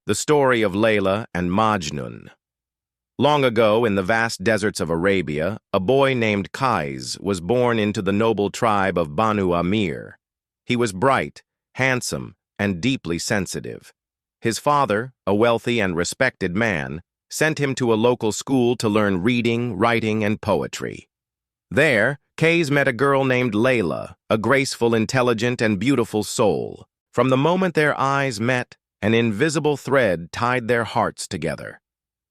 The story of Layla and Majnun. Long ago, in the vast deserts of Arabia, a boy named Qais was born into the noble tribe of Banu Amir. He was bright, handsome, and deeply sensitive. His father, a wealthy and respected man, sent him to a local school to learn reading, writing, and poetry. There, Qais met a girl named Layla, a graceful, intelligent, and beautiful soul. From the moment their eyes met, an invisible thread tied their hearts together.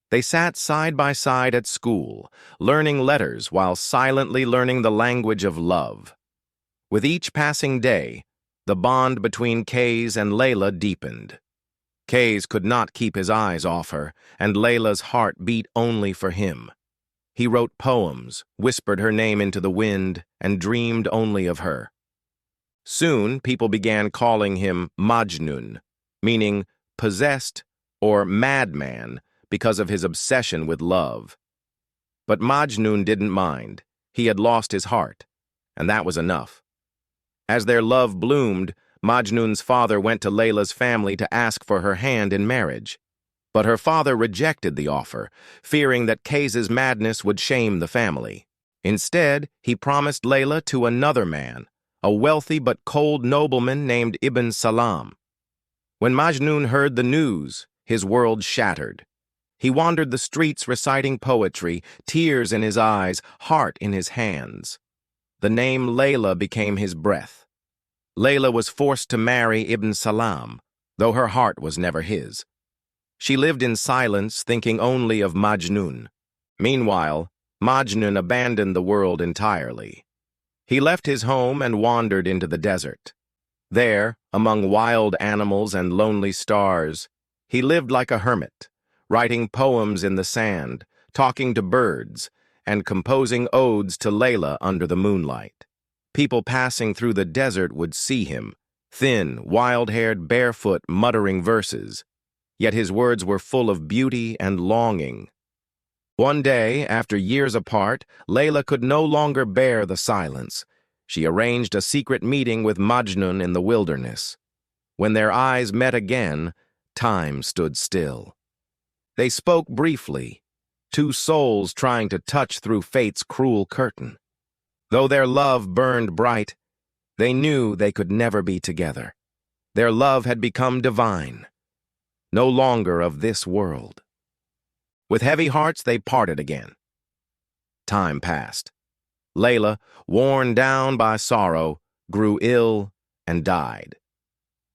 They sat side by side at school, learning letters while silently learning the language of love. With each passing day, the bond between Qais and Layla deepened. Qais could not keep his eyes off her, and Layla's heart beat only for him. He wrote poems, whispered her name into the wind, and dreamed only of her. Soon, people began calling him Majnun, meaning possessed or madman, because of his obsession with love. But Majnun didn't mind. He had lost his heart, and that was enough. As their love bloomed, Majnun's father went to Layla's family to ask for her hand in marriage. But her father rejected the offer, fearing that Qais's madness would shame the family. Instead, he promised Layla to another man, a wealthy but cold nobleman named Ibn Salam. When Majnun heard the news, his world shattered. He wandered the streets reciting poetry, tears in his eyes, heart in his hands. The name Layla became his breath. Layla was forced to marry Ibn Salam, though her heart was never his. She lived in silence, thinking only of Majnun. Meanwhile, Majnun abandoned the world entirely. He left his home and wandered into the desert. There, among wild animals and lonely stars, he lived like a hermit, writing poems in the sand, talking to birds, and composing odes to Layla under the moonlight. People passing through the desert would see him, thin, wild-haired, barefoot, muttering verses. Yet his words were full of beauty and longing. One day, after years apart, Layla could no longer bear the silence. She arranged a secret meeting with Majnun in the wilderness. When their eyes met again, time stood still. They spoke briefly, two souls trying to touch through fate's cruel curtain. Though their love burned bright, they knew they could never be together. Their love had become divine, no longer of this world. With heavy hearts, they parted again. Time passed. Layla, worn down by sorrow, grew ill and died.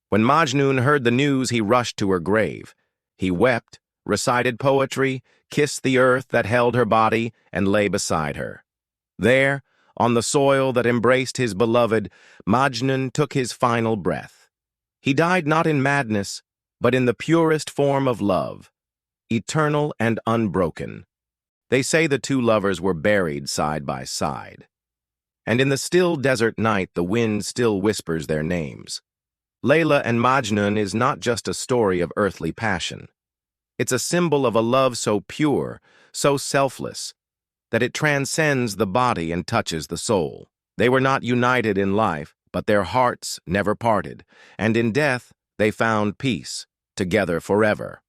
When Majnun heard the news, he rushed to her grave. He wept, recited poetry, kissed the earth that held her body, and lay beside her. There, on the soil that embraced his beloved, Majnun took his final breath. He died not in madness, but in the purest form of love, eternal and unbroken. They say the two lovers were buried side by side. And in the still desert night, the wind still whispers their names. Layla and Majnun is not just a story of earthly passion. It's a symbol of a love so pure, so selfless, that it transcends the body and touches the soul. They were not united in life, but their hearts never parted, and in death they found peace, together forever.